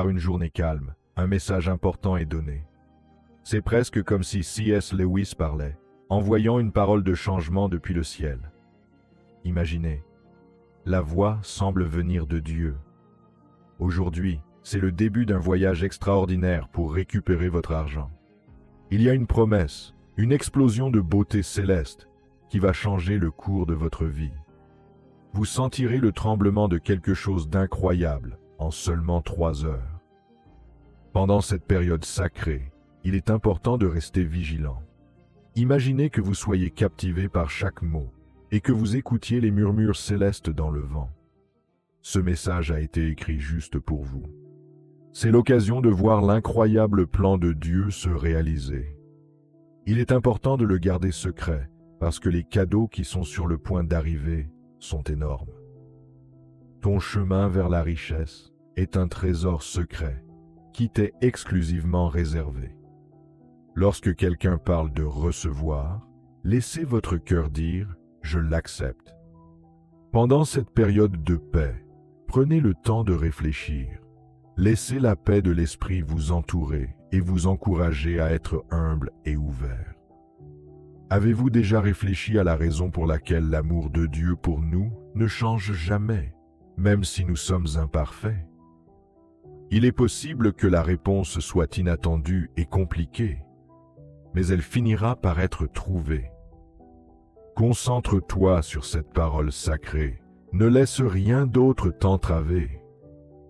prépare une journée calme, un message important est donné. C'est presque comme si C.S. Lewis parlait, envoyant une parole de changement depuis le ciel. Imaginez, la voix semble venir de Dieu. Aujourd'hui, c'est le début d'un voyage extraordinaire pour récupérer votre argent. Il y a une promesse, une explosion de beauté céleste qui va changer le cours de votre vie. Vous sentirez le tremblement de quelque chose d'incroyable en seulement 3 heures. Pendant cette période sacrée, il est important de rester vigilant. Imaginez que vous soyez captivé par chaque mot et que vous écoutiez les murmures célestes dans le vent. Ce message a été écrit juste pour vous. C'est l'occasion de voir l'incroyable plan de Dieu se réaliser. Il est important de le garder secret parce que les cadeaux qui sont sur le point d'arriver sont énormes. Ton chemin vers la richesse est un trésor secret qui t'est exclusivement réservé. Lorsque quelqu'un parle de recevoir, laissez votre cœur dire « je l'accepte ». Pendant cette période de paix, prenez le temps de réfléchir. Laissez la paix de l'esprit vous entourer et vous encourager à être humble et ouvert. Avez-vous déjà réfléchi à la raison pour laquelle l'amour de Dieu pour nous ne change jamais, même si nous sommes imparfaits? Il est possible que la réponse soit inattendue et compliquée, mais elle finira par être trouvée. Concentre-toi sur cette parole sacrée. Ne laisse rien d'autre t'entraver.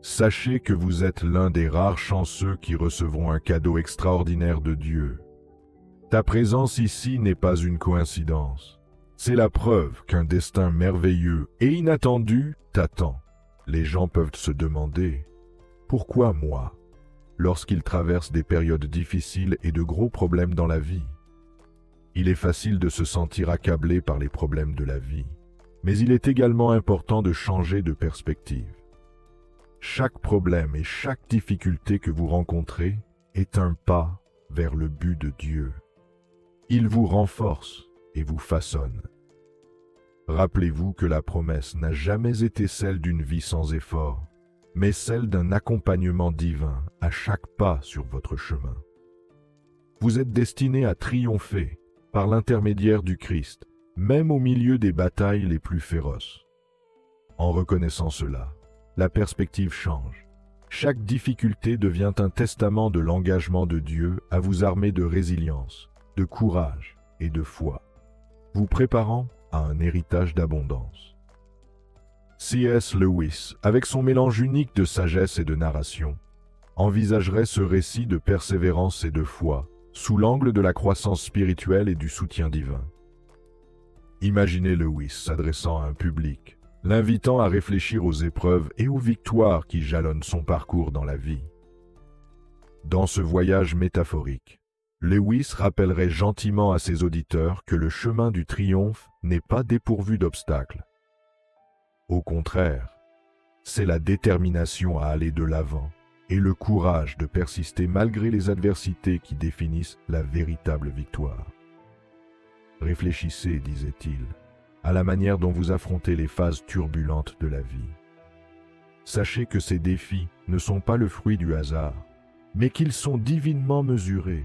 Sachez que vous êtes l'un des rares chanceux qui recevront un cadeau extraordinaire de Dieu. Ta présence ici n'est pas une coïncidence. C'est la preuve qu'un destin merveilleux et inattendu t'attend. Les gens peuvent se demander « Pourquoi moi ?» lorsqu'ils traversent des périodes difficiles et de gros problèmes dans la vie. Il est facile de se sentir accablé par les problèmes de la vie, mais il est également important de changer de perspective. Chaque problème et chaque difficulté que vous rencontrez est un pas vers le but de Dieu. Il vous renforce et vous façonne. Rappelez-vous que la promesse n'a jamais été celle d'une vie sans effort, mais celle d'un accompagnement divin à chaque pas sur votre chemin. Vous êtes destiné à triompher par l'intermédiaire du Christ, même au milieu des batailles les plus féroces. En reconnaissant cela, la perspective change. Chaque difficulté devient un testament de l'engagement de Dieu à vous armer de résilience, de courage et de foi, vous préparant à un héritage d'abondance. C.S. Lewis, avec son mélange unique de sagesse et de narration, envisagerait ce récit de persévérance et de foi sous l'angle de la croissance spirituelle et du soutien divin. Imaginez Lewis s'adressant à un public, l'invitant à réfléchir aux épreuves et aux victoires qui jalonnent son parcours dans la vie. Dans ce voyage métaphorique, Lewis rappellerait gentiment à ses auditeurs que le chemin du triomphe n'est pas dépourvu d'obstacles. Au contraire, c'est la détermination à aller de l'avant et le courage de persister malgré les adversités qui définissent la véritable victoire. Réfléchissez, disait-il, à la manière dont vous affrontez les phases turbulentes de la vie. Sachez que ces défis ne sont pas le fruit du hasard, mais qu'ils sont divinement mesurés.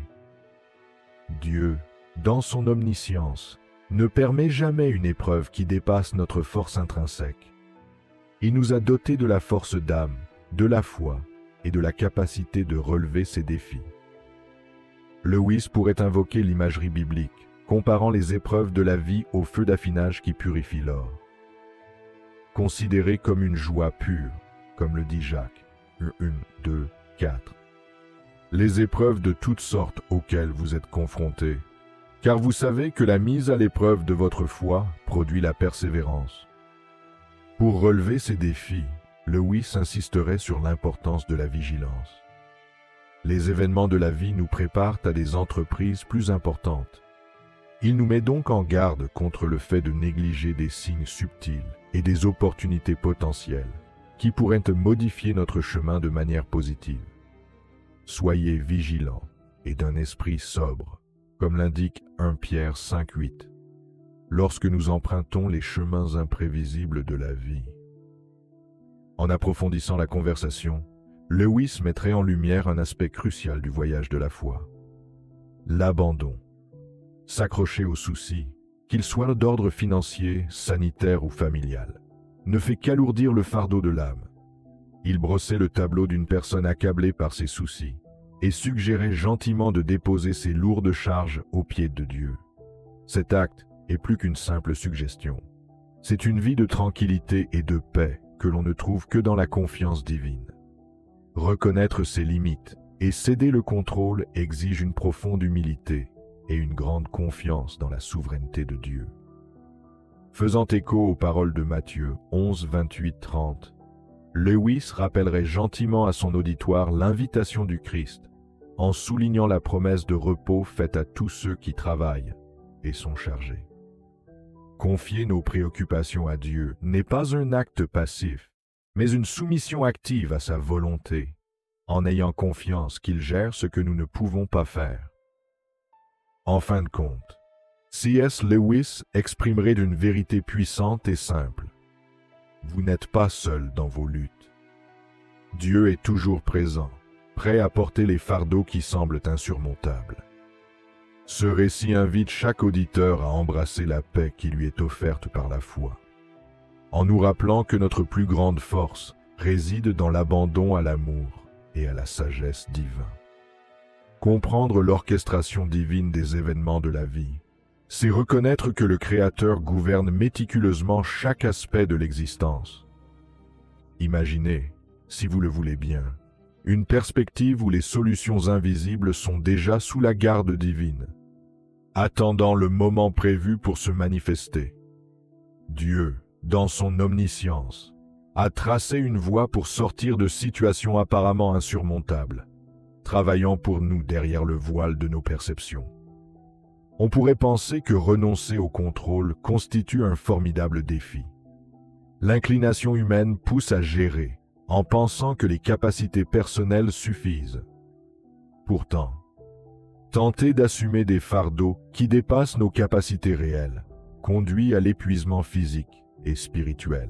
Dieu, dans son omniscience, ne permet jamais une épreuve qui dépasse notre force intrinsèque. Il nous a dotés de la force d'âme, de la foi et de la capacité de relever ces défis. Lewis pourrait invoquer l'imagerie biblique, comparant les épreuves de la vie au feu d'affinage qui purifie l'or. Considérez comme une joie pure, comme le dit Jacques, 1, 2, 4. Les épreuves de toutes sortes auxquelles vous êtes confrontés, car vous savez que la mise à l'épreuve de votre foi produit la persévérance. Pour relever ces défis, Lewis insisterait sur l'importance de la vigilance. Les événements de la vie nous préparent à des entreprises plus importantes. Il nous met donc en garde contre le fait de négliger des signes subtils et des opportunités potentielles qui pourraient modifier notre chemin de manière positive. Soyez vigilants et d'un esprit sobre, comme l'indique 1 Pierre 5,8, lorsque nous empruntons les chemins imprévisibles de la vie. En approfondissant la conversation, Lewis mettrait en lumière un aspect crucial du voyage de la foi. L'abandon. S'accrocher aux soucis, qu'ils soient d'ordre financier, sanitaire ou familial, ne fait qu'alourdir le fardeau de l'âme. Il brossait le tableau d'une personne accablée par ses soucis et suggérait gentiment de déposer ses lourdes charges aux pieds de Dieu. Cet acte est plus qu'une simple suggestion. C'est une vie de tranquillité et de paix que l'on ne trouve que dans la confiance divine. Reconnaître ses limites et céder le contrôle exige une profonde humilité et une grande confiance dans la souveraineté de Dieu. Faisant écho aux paroles de Matthieu 11, 28-30, Lewis rappellerait gentiment à son auditoire l'invitation du Christ, en soulignant la promesse de repos faite à tous ceux qui travaillent et sont chargés. Confier nos préoccupations à Dieu n'est pas un acte passif, mais une soumission active à sa volonté, en ayant confiance qu'il gère ce que nous ne pouvons pas faire. En fin de compte, C.S. Lewis exprimerait d'une vérité puissante et simple. Vous n'êtes pas seul dans vos luttes. Dieu est toujours présent, prêt à porter les fardeaux qui semblent insurmontables. Ce récit invite chaque auditeur à embrasser la paix qui lui est offerte par la foi, en nous rappelant que notre plus grande force réside dans l'abandon à l'amour et à la sagesse divine. Comprendre l'orchestration divine des événements de la vie, c'est reconnaître que le Créateur gouverne méticuleusement chaque aspect de l'existence. Imaginez, si vous le voulez bien, une perspective où les solutions invisibles sont déjà sous la garde divine, attendant le moment prévu pour se manifester. Dieu, dans son omniscience, a tracé une voie pour sortir de situations apparemment insurmontables, travaillant pour nous derrière le voile de nos perceptions. On pourrait penser que renoncer au contrôle constitue un formidable défi. L'inclination humaine pousse à gérer, en pensant que les capacités personnelles suffisent. Pourtant, tenter d'assumer des fardeaux qui dépassent nos capacités réelles conduit à l'épuisement physique et spirituel.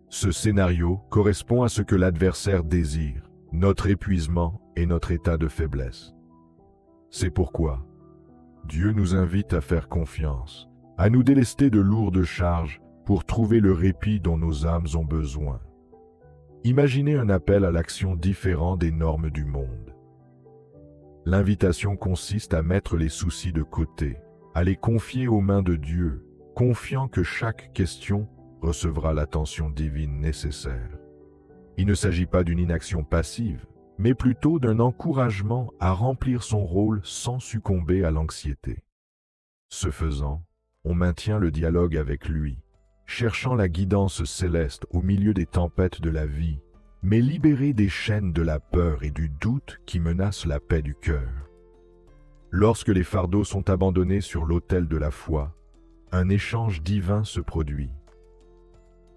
Ce scénario correspond à ce que l'adversaire désire, notre épuisement et notre état de faiblesse. C'est pourquoi Dieu nous invite à faire confiance, à nous délester de lourdes charges pour trouver le répit dont nos âmes ont besoin. Imaginez un appel à l'action différent des normes du monde. L'invitation consiste à mettre les soucis de côté, à les confier aux mains de Dieu, confiant que chaque question recevra l'attention divine nécessaire. Il ne s'agit pas d'une inaction passive, mais plutôt d'un encouragement à remplir son rôle sans succomber à l'anxiété. Ce faisant, on maintient le dialogue avec lui, cherchant la guidance céleste au milieu des tempêtes de la vie, mais libéré des chaînes de la peur et du doute qui menacent la paix du cœur. Lorsque les fardeaux sont abandonnés sur l'autel de la foi, un échange divin se produit.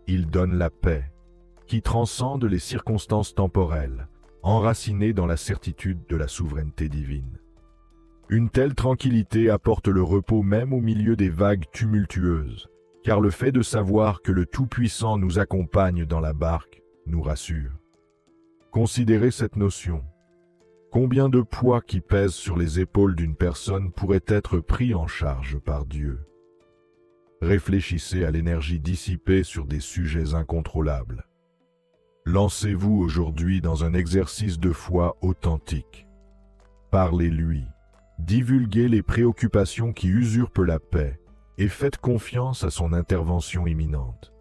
Il donne la paix, qui transcende les circonstances temporelles, enraciné dans la certitude de la souveraineté divine. Une telle tranquillité apporte le repos même au milieu des vagues tumultueuses, car le fait de savoir que le Tout-Puissant nous accompagne dans la barque nous rassure. Considérez cette notion. Combien de poids qui pèse sur les épaules d'une personne pourrait être pris en charge par Dieu? Réfléchissez à l'énergie dissipée sur des sujets incontrôlables. Lancez-vous aujourd'hui dans un exercice de foi authentique. Parlez-lui, divulguez les préoccupations qui usurpent la paix et faites confiance à son intervention imminente.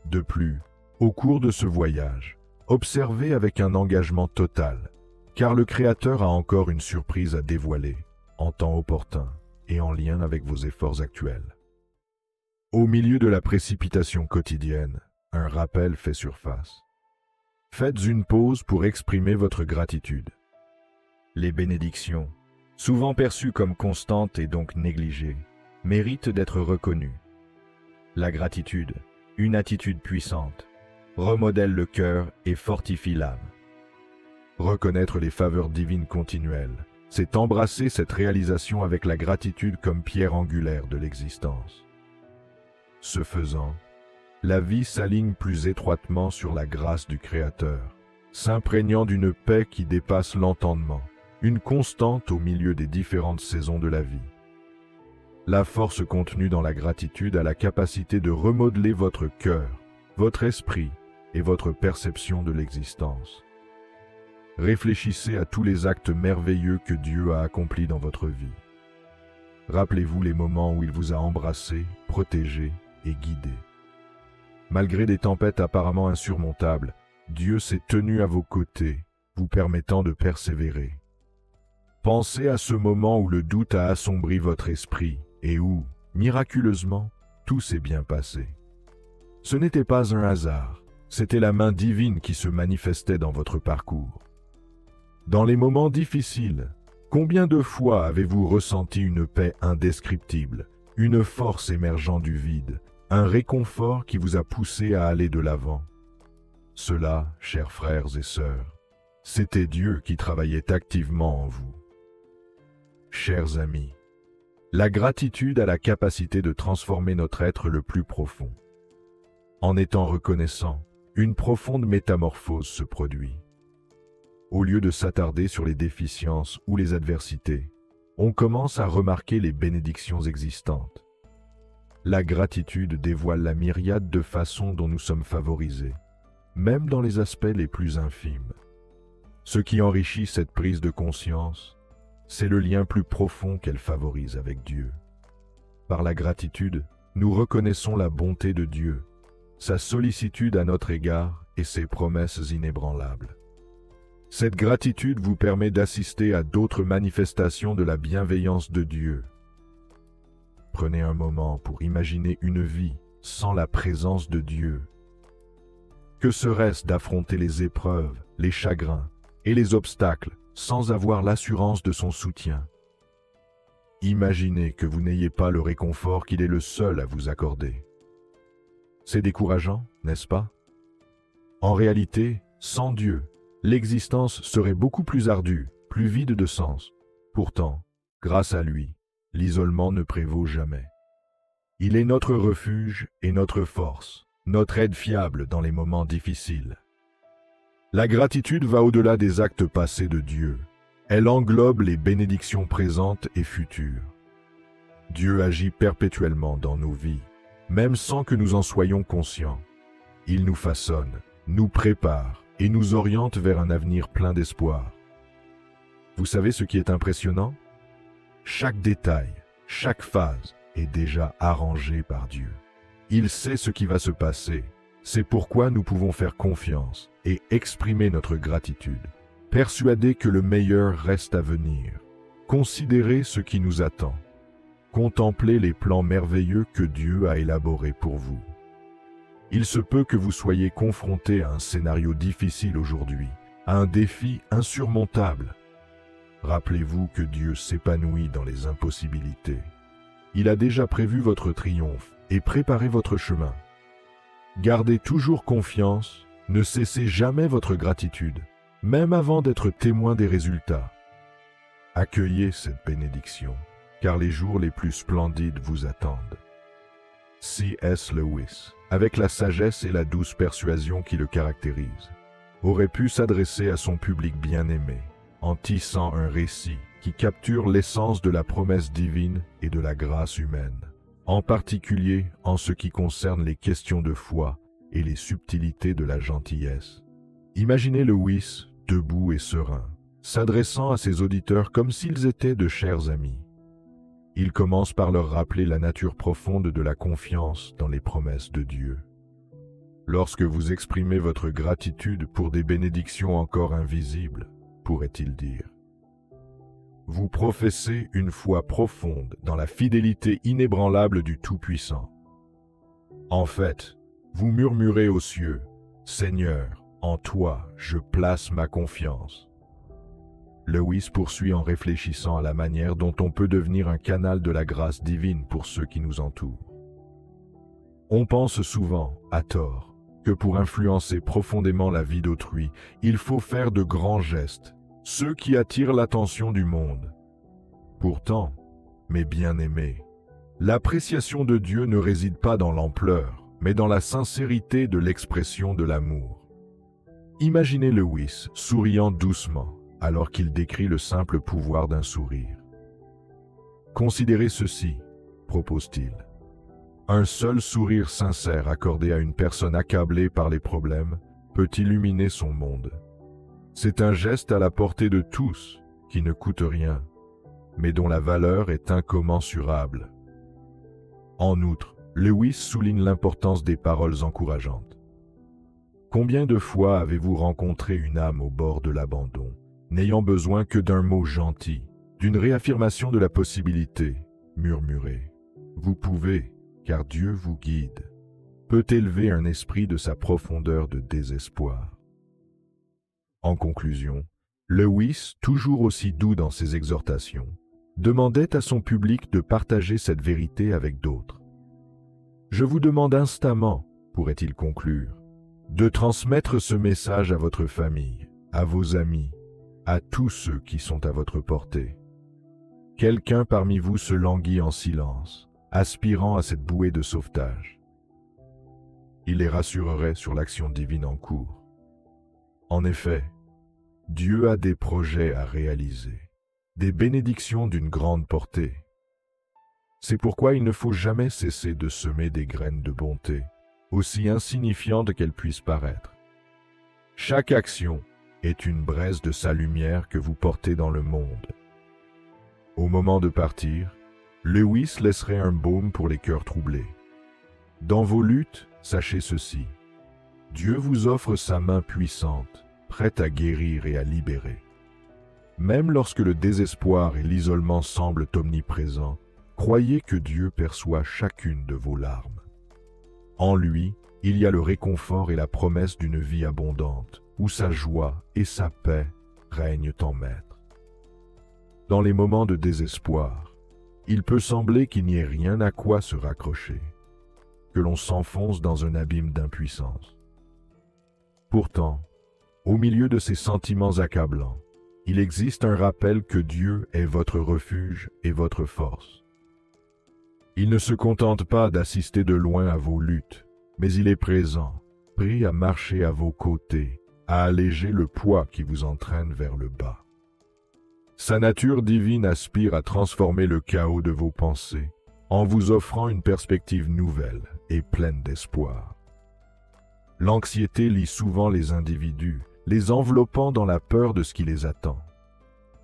De plus, au cours de ce voyage, observez avec un engagement total, car le Créateur a encore une surprise à dévoiler, en temps opportun et en lien avec vos efforts actuels. Au milieu de la précipitation quotidienne, un rappel fait surface. Faites une pause pour exprimer votre gratitude. Les bénédictions, souvent perçues comme constantes et donc négligées, méritent d'être reconnues. La gratitude, une attitude puissante, remodèle le cœur et fortifie l'âme. Reconnaître les faveurs divines continuelles, c'est embrasser cette réalisation avec la gratitude comme pierre angulaire de l'existence. Ce faisant, la vie s'aligne plus étroitement sur la grâce du Créateur, s'imprégnant d'une paix qui dépasse l'entendement, une constante au milieu des différentes saisons de la vie. La force contenue dans la gratitude a la capacité de remodeler votre cœur, votre esprit et votre perception de l'existence. Réfléchissez à tous les actes merveilleux que Dieu a accomplis dans votre vie. Rappelez-vous les moments où il vous a embrassé, protégé et guidé. Malgré des tempêtes apparemment insurmontables, Dieu s'est tenu à vos côtés, vous permettant de persévérer. Pensez à ce moment où le doute a assombri votre esprit et où, miraculeusement, tout s'est bien passé. Ce n'était pas un hasard, c'était la main divine qui se manifestait dans votre parcours. Dans les moments difficiles, combien de fois avez-vous ressenti une paix indescriptible, une force émergeant du vide, un réconfort qui vous a poussé à aller de l'avant? Cela, chers frères et sœurs, c'était Dieu qui travaillait activement en vous. Chers amis, la gratitude a la capacité de transformer notre être le plus profond. En étant reconnaissant, une profonde métamorphose se produit. Au lieu de s'attarder sur les déficiences ou les adversités, on commence à remarquer les bénédictions existantes. La gratitude dévoile la myriade de façons dont nous sommes favorisés, même dans les aspects les plus infimes. Ce qui enrichit cette prise de conscience, c'est le lien plus profond qu'elle favorise avec Dieu. Par la gratitude, nous reconnaissons la bonté de Dieu, sa sollicitude à notre égard et ses promesses inébranlables. Cette gratitude vous permet d'assister à d'autres manifestations de la bienveillance de Dieu. Prenez un moment pour imaginer une vie sans la présence de Dieu. Que serait-ce d'affronter les épreuves, les chagrins et les obstacles sans avoir l'assurance de son soutien? Imaginez que vous n'ayez pas le réconfort qu'il est le seul à vous accorder. C'est décourageant, n'est-ce pas? En réalité, sans Dieu, l'existence serait beaucoup plus ardue, plus vide de sens. Pourtant, grâce à lui, l'isolement ne prévaut jamais. Il est notre refuge et notre force, notre aide fiable dans les moments difficiles. La gratitude va au-delà des actes passés de Dieu. Elle englobe les bénédictions présentes et futures. Dieu agit perpétuellement dans nos vies, même sans que nous en soyons conscients. Il nous façonne, nous prépare et nous oriente vers un avenir plein d'espoir. Vous savez ce qui est impressionnant? Chaque détail, chaque phase est déjà arrangé par Dieu. Il sait ce qui va se passer. C'est pourquoi nous pouvons faire confiance et exprimer notre gratitude, persuadés que le meilleur reste à venir. Considérez ce qui nous attend. Contemplez les plans merveilleux que Dieu a élaborés pour vous. Il se peut que vous soyez confrontés à un scénario difficile aujourd'hui, à un défi insurmontable. Rappelez-vous que Dieu s'épanouit dans les impossibilités. Il a déjà prévu votre triomphe et préparé votre chemin. Gardez toujours confiance, ne cessez jamais votre gratitude, même avant d'être témoin des résultats. Accueillez cette bénédiction, car les jours les plus splendides vous attendent. C.S. Lewis, avec la sagesse et la douce persuasion qui le caractérisent, aurait pu s'adresser à son public bien-aimé, en tissant un récit qui capture l'essence de la promesse divine et de la grâce humaine, en particulier en ce qui concerne les questions de foi et les subtilités de la gentillesse. Imaginez Lewis, debout et serein, s'adressant à ses auditeurs comme s'ils étaient de chers amis. Il commence par leur rappeler la nature profonde de la confiance dans les promesses de Dieu. Lorsque vous exprimez votre gratitude pour des bénédictions encore invisibles, pourrait-il dire, vous professez une foi profonde dans la fidélité inébranlable du Tout-Puissant. En fait, vous murmurez aux cieux, « Seigneur, en toi je place ma confiance. » Lewis poursuit en réfléchissant à la manière dont on peut devenir un canal de la grâce divine pour ceux qui nous entourent. On pense souvent, à tort, que pour influencer profondément la vie d'autrui, il faut faire de grands gestes, ceux qui attirent l'attention du monde. Pourtant, mes bien-aimés, l'appréciation de Dieu ne réside pas dans l'ampleur, mais dans la sincérité de l'expression de l'amour. Imaginez Lewis souriant doucement alors qu'il décrit le simple pouvoir d'un sourire. Considérez ceci, propose-t-il. Un seul sourire sincère accordé à une personne accablée par les problèmes peut illuminer son monde. C'est un geste à la portée de tous, qui ne coûte rien, mais dont la valeur est incommensurable. En outre, Lewis souligne l'importance des paroles encourageantes. Combien de fois avez-vous rencontré une âme au bord de l'abandon, n'ayant besoin que d'un mot gentil, d'une réaffirmation de la possibilité, murmurée. Vous pouvez, car Dieu vous guide, peut élever un esprit de sa profondeur de désespoir. En conclusion, Lewis, toujours aussi doux dans ses exhortations, demandait à son public de partager cette vérité avec d'autres. Je vous demande instamment, pourrait-il conclure, de transmettre ce message à votre famille, à vos amis, à tous ceux qui sont à votre portée. Quelqu'un parmi vous se languit en silence, aspirant à cette bouée de sauvetage. Il les rassurerait sur l'action divine en cours. En effet, Dieu a des projets à réaliser, des bénédictions d'une grande portée. C'est pourquoi il ne faut jamais cesser de semer des graines de bonté, aussi insignifiantes qu'elles puissent paraître. Chaque action est une braise de sa lumière que vous portez dans le monde. Au moment de partir, Lewis laisserait un baume pour les cœurs troublés. Dans vos luttes, sachez ceci. Dieu vous offre sa main puissante, prête à guérir et à libérer. Même lorsque le désespoir et l'isolement semblent omniprésents, croyez que Dieu perçoit chacune de vos larmes. En lui, il y a le réconfort et la promesse d'une vie abondante, où sa joie et sa paix règnent en maître. Dans les moments de désespoir, il peut sembler qu'il n'y ait rien à quoi se raccrocher, que l'on s'enfonce dans un abîme d'impuissance. Pourtant, au milieu de ces sentiments accablants, il existe un rappel que Dieu est votre refuge et votre force. Il ne se contente pas d'assister de loin à vos luttes, mais il est présent, prêt à marcher à vos côtés, à alléger le poids qui vous entraîne vers le bas. Sa nature divine aspire à transformer le chaos de vos pensées, en vous offrant une perspective nouvelle et pleine d'espoir. L'anxiété lie souvent les individus, les enveloppant dans la peur de ce qui les attend.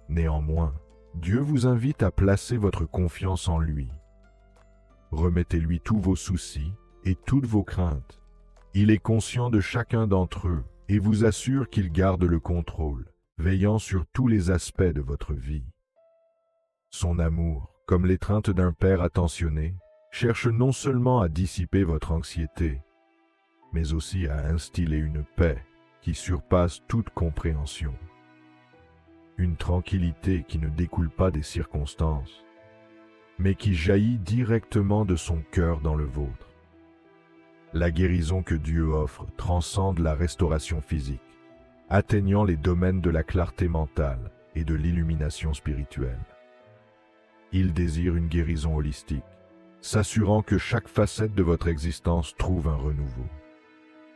Néanmoins, Dieu vous invite à placer votre confiance en lui. Remettez-lui tous vos soucis et toutes vos craintes. Il est conscient de chacun d'entre eux et vous assure qu'il garde le contrôle, veillant sur tous les aspects de votre vie. Son amour, comme l'étreinte d'un père attentionné, cherche non seulement à dissiper votre anxiété, mais aussi à instiller une paix qui surpasse toute compréhension. Une tranquillité qui ne découle pas des circonstances, mais qui jaillit directement de son cœur dans le vôtre. La guérison que Dieu offre transcende la restauration physique, atteignant les domaines de la clarté mentale et de l'illumination spirituelle. Il désire une guérison holistique, s'assurant que chaque facette de votre existence trouve un renouveau.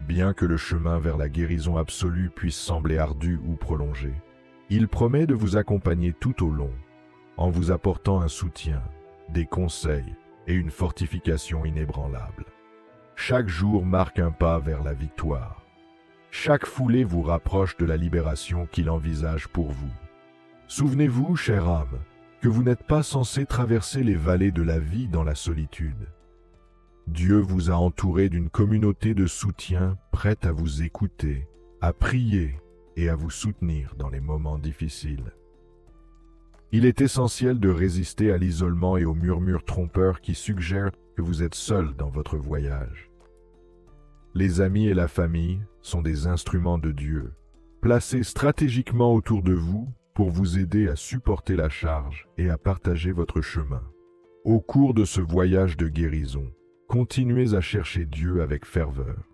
Bien que le chemin vers la guérison absolue puisse sembler ardu ou prolongé, il promet de vous accompagner tout au long, en vous apportant un soutien, des conseils et une fortification inébranlable. Chaque jour marque un pas vers la victoire. Chaque foulée vous rapproche de la libération qu'il envisage pour vous. Souvenez-vous, chère âme, que vous n'êtes pas censé traverser les vallées de la vie dans la solitude. Dieu vous a entouré d'une communauté de soutien prête à vous écouter, à prier et à vous soutenir dans les moments difficiles. Il est essentiel de résister à l'isolement et aux murmures trompeurs qui suggèrent que vous êtes seul dans votre voyage. Les amis et la famille sont des instruments de Dieu, placés stratégiquement autour de vous pour vous aider à supporter la charge et à partager votre chemin. Au cours de ce voyage de guérison, continuez à chercher Dieu avec ferveur.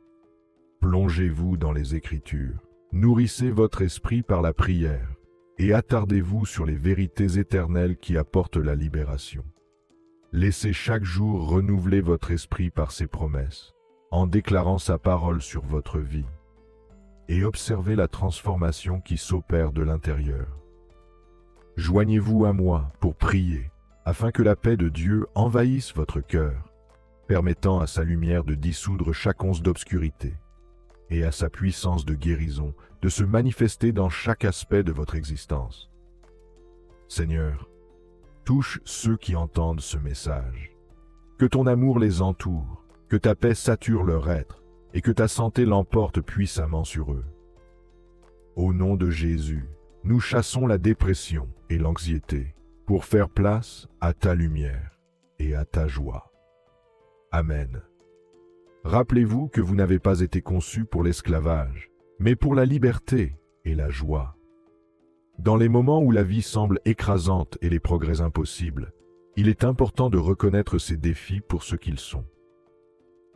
Plongez-vous dans les Écritures, nourrissez votre esprit par la prière et attardez-vous sur les vérités éternelles qui apportent la libération. Laissez chaque jour renouveler votre esprit par ses promesses, en déclarant sa parole sur votre vie. et observez la transformation qui s'opère de l'intérieur. Joignez-vous à moi pour prier, afin que la paix de Dieu envahisse votre cœur, permettant à sa lumière de dissoudre chaque once d'obscurité, et à sa puissance de guérison de se manifester dans chaque aspect de votre existence. Seigneur, touche ceux qui entendent ce message. Que ton amour les entoure, que ta paix sature leur être, et que ta santé l'emporte puissamment sur eux. Au nom de Jésus, nous chassons la dépression et l'anxiété pour faire place à ta lumière et à ta joie. Amen. Rappelez-vous que vous n'avez pas été conçus pour l'esclavage, mais pour la liberté et la joie. Dans les moments où la vie semble écrasante et les progrès impossibles, il est important de reconnaître ces défis pour ce qu'ils sont.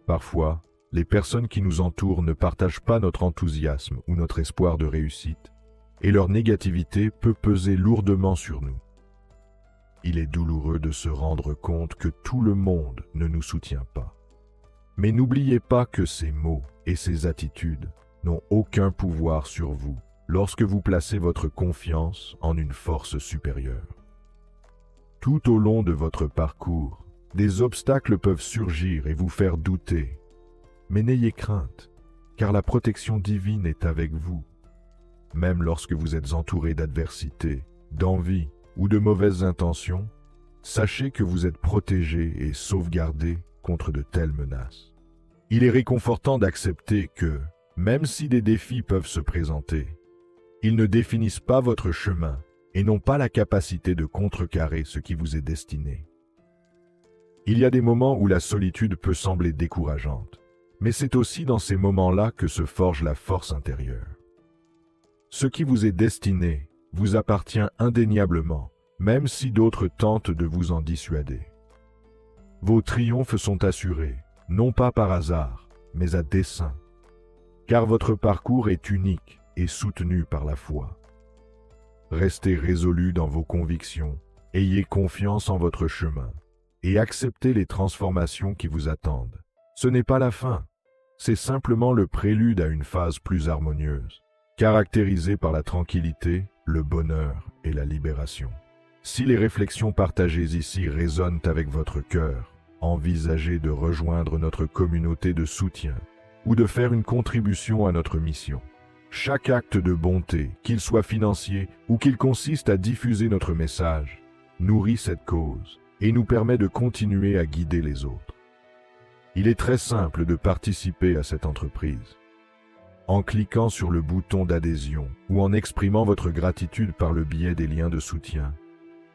Parfois, les personnes qui nous entourent ne partagent pas notre enthousiasme ou notre espoir de réussite, et leur négativité peut peser lourdement sur nous. Il est douloureux de se rendre compte que tout le monde ne nous soutient pas. Mais n'oubliez pas que ces mots et ces attitudes n'ont aucun pouvoir sur vous lorsque vous placez votre confiance en une force supérieure. Tout au long de votre parcours, des obstacles peuvent surgir et vous faire douter. Mais n'ayez crainte, car la protection divine est avec vous. Même lorsque vous êtes entouré d'adversité, d'envie ou de mauvaises intentions, sachez que vous êtes protégé et sauvegardé contre de telles menaces. Il est réconfortant d'accepter que, même si des défis peuvent se présenter, ils ne définissent pas votre chemin et n'ont pas la capacité de contrecarrer ce qui vous est destiné. Il y a des moments où la solitude peut sembler décourageante, mais c'est aussi dans ces moments-là que se forge la force intérieure. Ce qui vous est destiné vous appartient indéniablement, même si d'autres tentent de vous en dissuader. Vos triomphes sont assurés, non pas par hasard, mais à dessein, car votre parcours est unique et soutenu par la foi. Restez résolus dans vos convictions, ayez confiance en votre chemin, et acceptez les transformations qui vous attendent. Ce n'est pas la fin, c'est simplement le prélude à une phase plus harmonieuse, caractérisée par la tranquillité, le bonheur et la libération. Si les réflexions partagées ici résonnent avec votre cœur, envisagez de rejoindre notre communauté de soutien ou de faire une contribution à notre mission. Chaque acte de bonté, qu'il soit financier ou qu'il consiste à diffuser notre message, nourrit cette cause et nous permet de continuer à guider les autres. Il est très simple de participer à cette entreprise. En cliquant sur le bouton d'adhésion ou en exprimant votre gratitude par le biais des liens de soutien,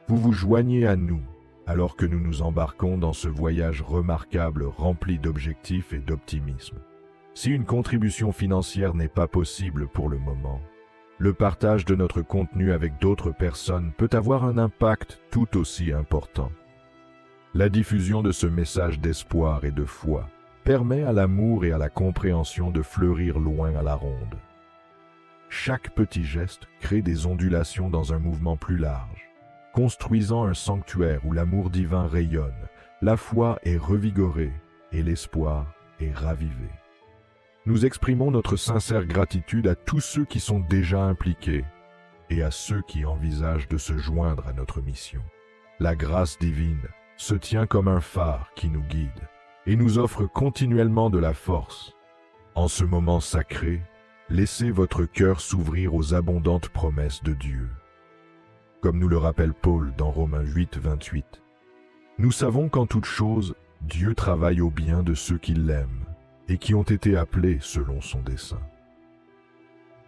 vous vous joignez à nous alors que nous nous embarquons dans ce voyage remarquable rempli d'objectifs et d'optimisme. Si une contribution financière n'est pas possible pour le moment, le partage de notre contenu avec d'autres personnes peut avoir un impact tout aussi important. La diffusion de ce message d'espoir et de foi permet à l'amour et à la compréhension de fleurir loin à la ronde. Chaque petit geste crée des ondulations dans un mouvement plus large, construisant un sanctuaire où l'amour divin rayonne, la foi est revigorée et l'espoir est ravivé. Nous exprimons notre sincère gratitude à tous ceux qui sont déjà impliqués et à ceux qui envisagent de se joindre à notre mission. La grâce divine se tient comme un phare qui nous guide et nous offre continuellement de la force. En ce moment sacré, laissez votre cœur s'ouvrir aux abondantes promesses de Dieu. Comme nous le rappelle Paul dans Romains 8, 28, « Nous savons qu'en toute chose, Dieu travaille au bien de ceux qui l'aiment et qui ont été appelés selon son dessein. »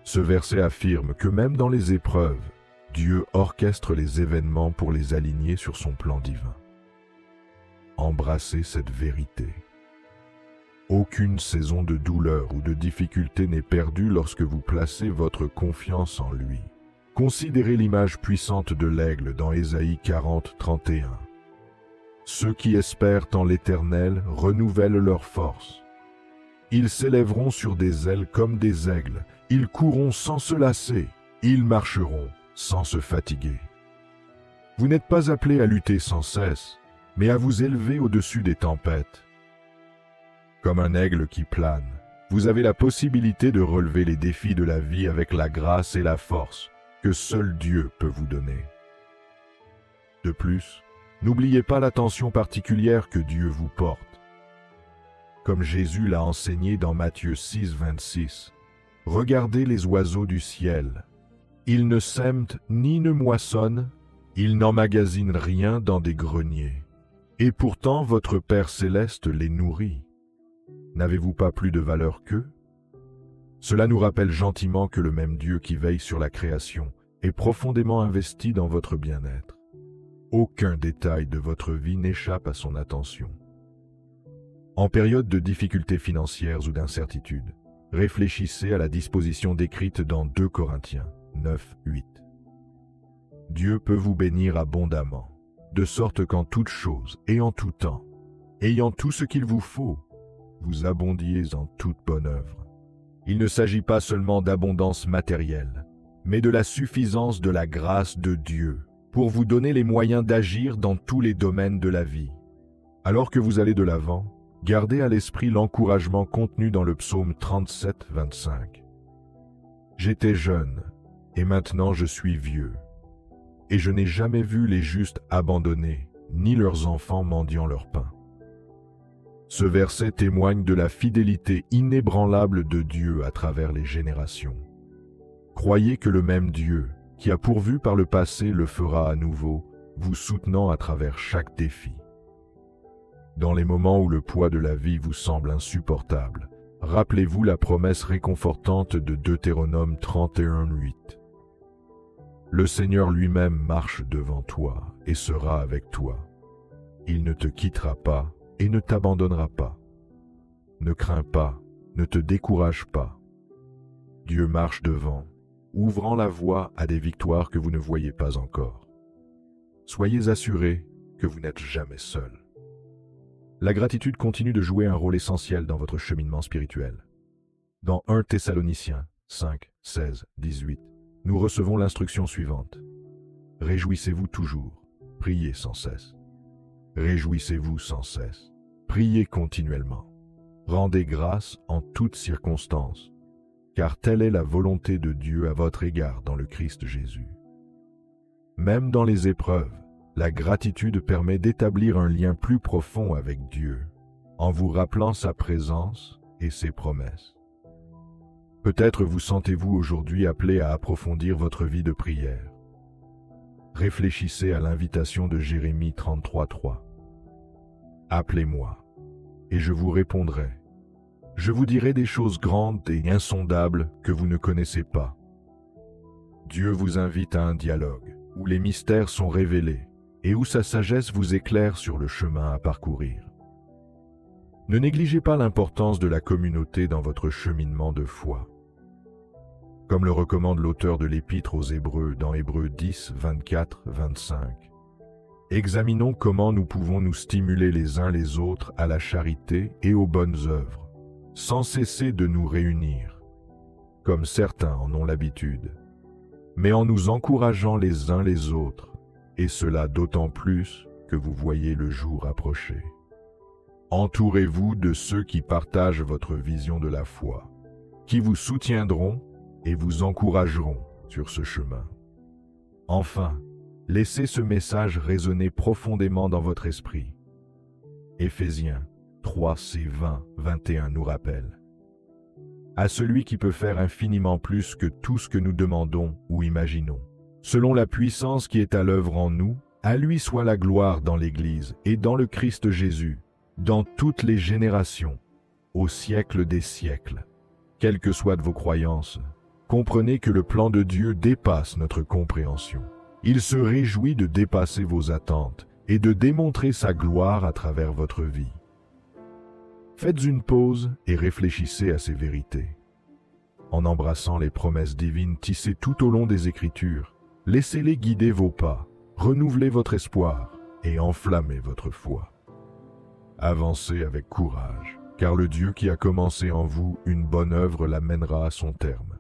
Ce verset affirme que même dans les épreuves, Dieu orchestre les événements pour les aligner sur son plan divin. Embrassez cette vérité. Aucune saison de douleur ou de difficulté n'est perdue lorsque vous placez votre confiance en lui. Considérez l'image puissante de l'aigle dans Ésaïe 40, 31. Ceux qui espèrent en l'Éternel renouvellent leur force. Ils s'élèveront sur des ailes comme des aigles, ils courront sans se lasser, ils marcheront sans se fatiguer. Vous n'êtes pas appelés à lutter sans cesse, mais à vous élever au-dessus des tempêtes. Comme un aigle qui plane, Vous avez la possibilité de relever les défis de la vie avec la grâce et la force que seul Dieu peut vous donner. De plus, n'oubliez pas l'attention particulière que Dieu vous porte. Comme Jésus l'a enseigné dans Matthieu 6, 26, « Regardez les oiseaux du ciel. Ils ne sèment ni ne moissonnent, ils n'emmagasinent rien dans des greniers. Et pourtant votre Père céleste les nourrit. N'avez-vous pas plus de valeur qu'eux ?» Cela nous rappelle gentiment que le même Dieu qui veille sur la création est profondément investi dans votre bien-être. Aucun détail de votre vie n'échappe à son attention. En période de difficultés financières ou d'incertitude, réfléchissez à la disposition décrite dans 2 Corinthiens 9, 8. Dieu peut vous bénir abondamment, de sorte qu'en toute chose et en tout temps, ayant tout ce qu'il vous faut, vous abondiez en toute bonne œuvre. Il ne s'agit pas seulement d'abondance matérielle, mais de la suffisance de la grâce de Dieu pour vous donner les moyens d'agir dans tous les domaines de la vie. Alors que vous allez de l'avant, gardez à l'esprit l'encouragement contenu dans le psaume 37, 25. « J'étais jeune, et maintenant je suis vieux, et je n'ai jamais vu les justes abandonnés, ni leurs enfants mendiant leur pain. » Ce verset témoigne de la fidélité inébranlable de Dieu à travers les générations. Croyez que le même Dieu, qui a pourvu par le passé, le fera à nouveau, vous soutenant à travers chaque défi. Dans les moments où le poids de la vie vous semble insupportable, rappelez-vous la promesse réconfortante de Deutéronome 31, 8. Le Seigneur lui-même marche devant toi et sera avec toi. Il ne te quittera pas et ne t'abandonnera pas. Ne crains pas, ne te décourage pas. Dieu marche devant, ouvrant la voie à des victoires que vous ne voyez pas encore. Soyez assurés que vous n'êtes jamais seul. La gratitude continue de jouer un rôle essentiel dans votre cheminement spirituel. Dans 1 Thessaloniciens 5, 16, 18, nous recevons l'instruction suivante. « Réjouissez-vous toujours, priez sans cesse. Réjouissez-vous sans cesse, priez continuellement. Rendez grâce en toutes circonstances, car telle est la volonté de Dieu à votre égard dans le Christ Jésus. » Même dans les épreuves, la gratitude permet d'établir un lien plus profond avec Dieu, en vous rappelant sa présence et ses promesses. Peut-être vous sentez-vous aujourd'hui appelé à approfondir votre vie de prière. Réfléchissez à l'invitation de Jérémie 33, 3. « Appelez-moi, et je vous répondrai. Je vous dirai des choses grandes et insondables que vous ne connaissez pas. » Dieu vous invite à un dialogue où les mystères sont révélés et où sa sagesse vous éclaire sur le chemin à parcourir. Ne négligez pas l'importance de la communauté dans votre cheminement de foi. Comme le recommande l'auteur de l'Épître aux Hébreux dans Hébreux 10, 24, 25. Examinons comment nous pouvons nous stimuler les uns les autres à la charité et aux bonnes œuvres, sans cesser de nous réunir, comme certains en ont l'habitude, mais en nous encourageant les uns les autres, et cela d'autant plus que vous voyez le jour approcher. Entourez-vous de ceux qui partagent votre vision de la foi, qui vous soutiendront et vous encourageront sur ce chemin. Enfin, laissez ce message résonner profondément dans votre esprit. Éphésiens 3, c. 20, 21 nous rappelle. À celui qui peut faire infiniment plus que tout ce que nous demandons ou imaginons, selon la puissance qui est à l'œuvre en nous, à lui soit la gloire dans l'Église et dans le Christ Jésus, dans toutes les générations, au siècle des siècles. Quelles que soient vos croyances, comprenez que le plan de Dieu dépasse notre compréhension. Il se réjouit de dépasser vos attentes et de démontrer sa gloire à travers votre vie. Faites une pause et réfléchissez à ces vérités. En embrassant les promesses divines tissées tout au long des Écritures, laissez-les guider vos pas, renouvelez votre espoir et enflammez votre foi. Avancez avec courage, car le Dieu qui a commencé en vous une bonne œuvre la mènera à son terme.